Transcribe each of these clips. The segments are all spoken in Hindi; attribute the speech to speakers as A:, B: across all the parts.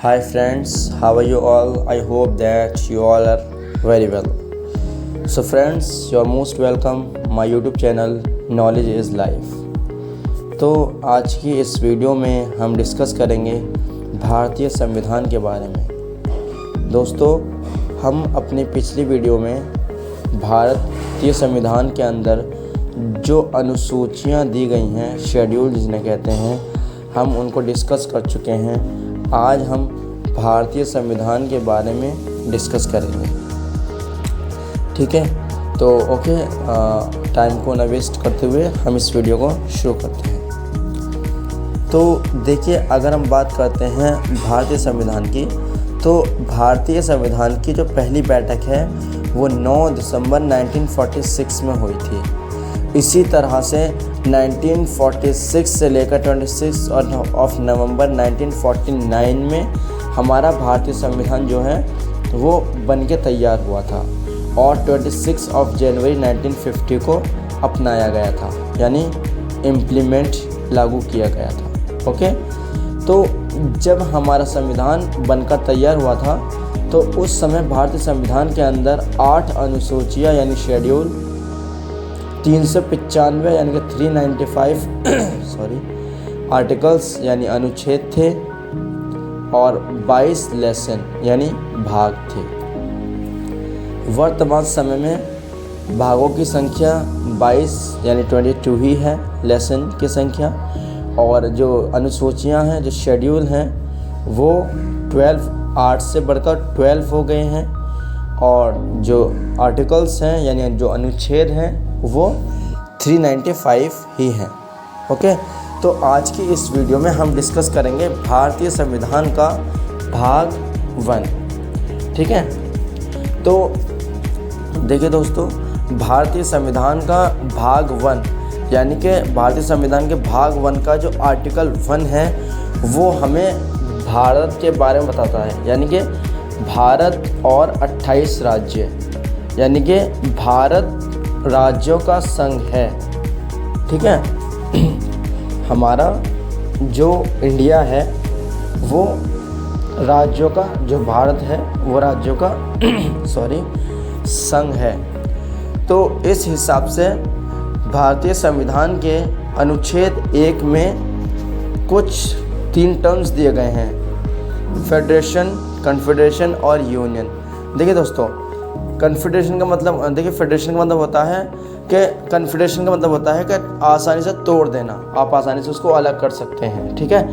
A: Hi friends, how are you all? I hope that you all are very well. So friends, you are most welcome my YouTube channel Knowledge is Life. तो आज की इस वीडियो में हम डिस्कस करेंगे भारतीय संविधान के बारे में। दोस्तों, हम अपनी पिछली वीडियो में भारतीय संविधान के अंदर जो अनुसूचियाँ दी गई हैं, शेड्यूल जिन्हें कहते हैं, हम उनको डिस्कस कर चुके हैं। आज हम भारतीय संविधान के बारे में डिस्कस करेंगे। ठीक है, तो ओके, टाइम को न वेस्ट करते हुए हम इस वीडियो को शुरू करते हैं। तो देखिए, अगर हम बात करते हैं भारतीय संविधान की, तो भारतीय संविधान की जो पहली बैठक है वो 9 दिसंबर 1946 में हुई थी। इसी तरह से 1946 से लेकर 26 ऑफ नवंबर 1949 में हमारा भारतीय संविधान जो है वो बन के तैयार हुआ था और 26 ऑफ जनवरी 1950 को अपनाया गया था, यानी इम्प्लीमेंट लागू किया गया था। ओके, तो जब हमारा संविधान बनकर तैयार हुआ था तो उस समय भारतीय संविधान के अंदर 8 अनुसूचियाँ यानी शेड्यूल, 395 यानी कि 395 आर्टिकल्स यानी अनुच्छेद थे और 22 लेसन यानी भाग थे। वर्तमान समय में भागों की संख्या 22 यानी 22 ही है लेसन की संख्या, और जो अनुसूचियां हैं, जो शेड्यूल हैं, वो 12 8 से बढ़कर 12 हो गए हैं, और जो आर्टिकल्स हैं यानी जो अनुच्छेद हैं वो 395 ही हैं। ओके, तो आज की इस वीडियो में हम डिस्कस करेंगे भारतीय संविधान का भाग 1। ठीक है, तो देखिए दोस्तों, भारतीय संविधान का भाग 1 यानी कि भारतीय संविधान के भाग 1 का जो आर्टिकल 1 है वो हमें भारत के बारे में बताता है, यानी कि भारत और 28 राज्य, यानी कि भारत राज्यों का संघ है। ठीक है, हमारा जो इंडिया है वो राज्यों का, जो भारत है वो राज्यों का संघ है। तो इस हिसाब से भारतीय संविधान के अनुच्छेद 1 में कुछ 3 टर्म्स दिए गए हैं: फेडरेशन, कन्फेडरेशन और यूनियन। देखिए दोस्तों, कन्फेडरेशन का मतलब, देखिए फेडरेशन का मतलब होता है कि, कन्फेडरेशन का मतलब होता है कि आसानी से तोड़ देना, आप आसानी से उसको अलग कर सकते हैं। ठीक है,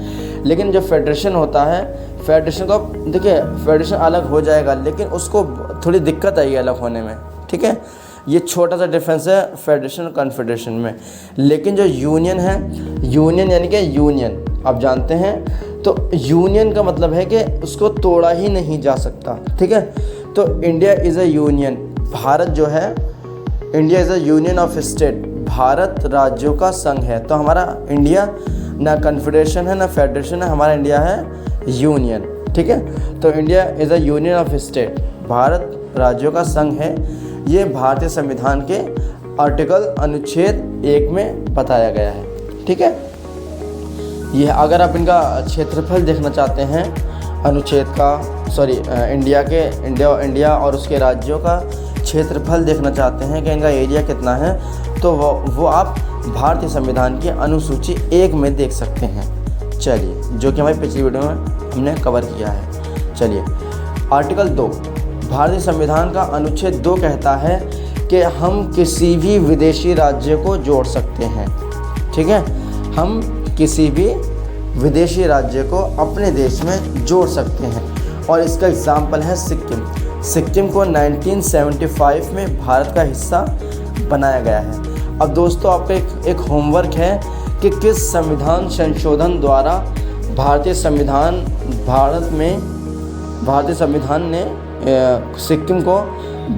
A: लेकिन जो फेडरेशन होता है, फेडरेशन को, देखिए फेडरेशन अलग हो जाएगा लेकिन उसको थोड़ी दिक्कत आएगी अलग होने में। ठीक है, ये छोटा सा डिफरेंस है फेडरेशन और कन्फेडरेशन में। लेकिन जो यूनियन है, यूनियन यानी कि यूनियन आप जानते हैं, तो यूनियन का मतलब है कि उसको तोड़ा ही नहीं जा सकता। ठीक है, तो India is a union, Bharat जो है, India is a union of state, Bharat राज्यों का संघ है। तो हमारा इंडिया ना कन्फेडरेशन है ना फेडरेशन है, हमारा इंडिया है यूनियन। ठीक है, तो India is a union of state, Bharat राज्यों का संघ है। ये भारतीय संविधान के आर्टिकल अनुच्छेद 1 में बताया गया है। ठीक है, यह अगर आप इनका क्षेत्रफल देखना चाहते हैं, अनुच्छेद का, इंडिया और उसके राज्यों का क्षेत्रफल देखना चाहते हैं कि इनका एरिया कितना है, तो वो आप भारतीय संविधान की अनुसूची 1 में देख सकते हैं। चलिए, जो कि हमारी पिछली वीडियो में हमने कवर किया है। चलिए, आर्टिकल 2, भारतीय संविधान का अनुच्छेद 2 कहता है कि हम किसी भी विदेशी राज्य को जोड़ सकते हैं। ठीक है, हम किसी भी विदेशी राज्य को अपने देश में जोड़ सकते हैं, और इसका एग्जाम्पल है सिक्किम। सिक्किम को 1975 में भारत का हिस्सा बनाया गया है। अब दोस्तों, आपका एक होमवर्क है कि किस संविधान संशोधन द्वारा भारतीय संविधान ने सिक्किम को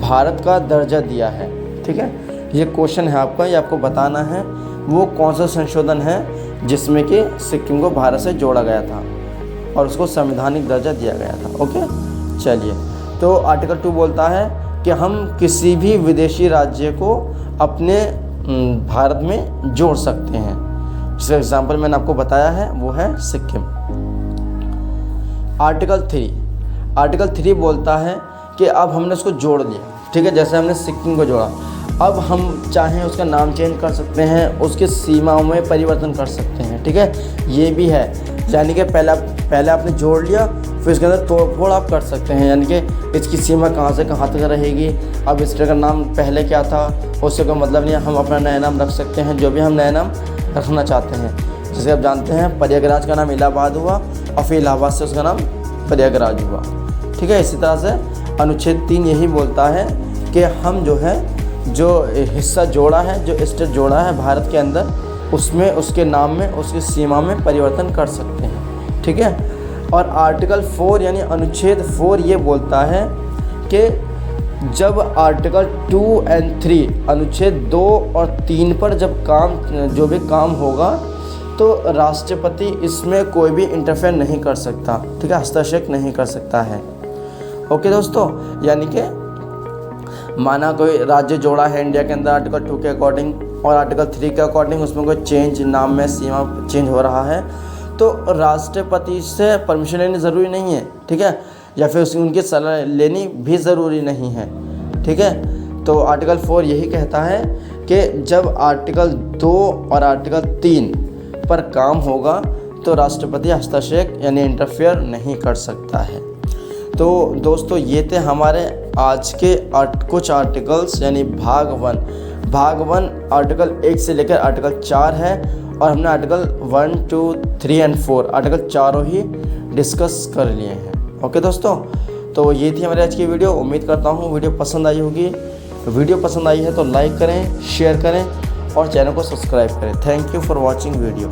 A: भारत का दर्जा दिया है। ठीक है, ये क्वेश्चन है आपका, ये आपको बताना है वो कौन सा संशोधन है जिसमें कि सिक्किम को भारत से जोड़ा गया था और उसको संवैधानिक दर्जा दिया गया था। ओके, चलिए, तो आर्टिकल 2 बोलता है कि हम किसी भी विदेशी राज्य को अपने भारत में जोड़ सकते हैं। जिसका एग्जाम्पल मैंने आपको बताया है वो है सिक्किम। आर्टिकल 3 बोलता है कि अब हमने उसको जोड़ लिया, ठीक है, जैसे हमने सिक्किम को जोड़ा, अब हम चाहें उसका नाम चेंज कर सकते हैं, उसकी सीमाओं में परिवर्तन कर सकते हैं, ठीक है, ये भी है। यानी कि पहले आपने जोड़ लिया, फिर इसके अंदर तोड़ फोड़ आप कर सकते हैं, यानी कि इसकी सीमा कहाँ से कहाँ तक रहेगी, अब इस तरह का नाम पहले क्या था उससे कोई मतलब नहीं है, हम अपना नया नाम रख सकते हैं, जो भी हम नया नाम रखना चाहते हैं। जैसे आप जानते हैं प्रयागराज का नाम इलाहाबाद हुआ और फिर इलाहाबाद से उसका नाम प्रयागराज हुआ, ठीक है। इसी तरह से अनुच्छेद 3 यही बोलता है कि हम जो है जो हिस्सा जोड़ा है, जो स्टेट जोड़ा है भारत के अंदर, उसमें उसके नाम में उसकी सीमा में परिवर्तन कर सकते हैं, ठीक है। और आर्टिकल 4 यानी अनुच्छेद 4 ये बोलता है कि जब आर्टिकल 2 और 3 अनुच्छेद 2 और 3 पर जब जो भी काम होगा तो राष्ट्रपति इसमें कोई भी इंटरफेयर नहीं कर सकता, ठीक है, हस्तक्षेप नहीं कर सकता है। ओके दोस्तों, यानी कि माना कोई राज्य जोड़ा है इंडिया के अंदर आर्टिकल 2 के अकॉर्डिंग और आर्टिकल 3 के अकॉर्डिंग उसमें कोई चेंज नाम में सीमा चेंज हो रहा है तो राष्ट्रपति से परमिशन लेनी ज़रूरी नहीं है, ठीक है, या फिर उनकी सलाह लेनी भी ज़रूरी नहीं है, ठीक है। तो आर्टिकल 4 यही कहता है कि जब आर्टिकल 2 और आर्टिकल 3 पर काम होगा तो राष्ट्रपति हस्तक्षेप यानी इंटरफेयर नहीं कर सकता है। तो दोस्तों ये थे हमारे आज के कुछ आर्टिकल्स, यानी भाग 1 आर्टिकल 1 से लेकर आर्टिकल 4 है और हमने आर्टिकल 1, 2, 3 और 4 आर्टिकल चारों ही डिस्कस कर लिए हैं। ओके दोस्तों, तो ये थी हमारी आज की वीडियो। उम्मीद करता हूँ वीडियो पसंद आई होगी। वीडियो पसंद आई है तो लाइक करें, शेयर करें और चैनल को सब्सक्राइब करें। Thank you for watching video.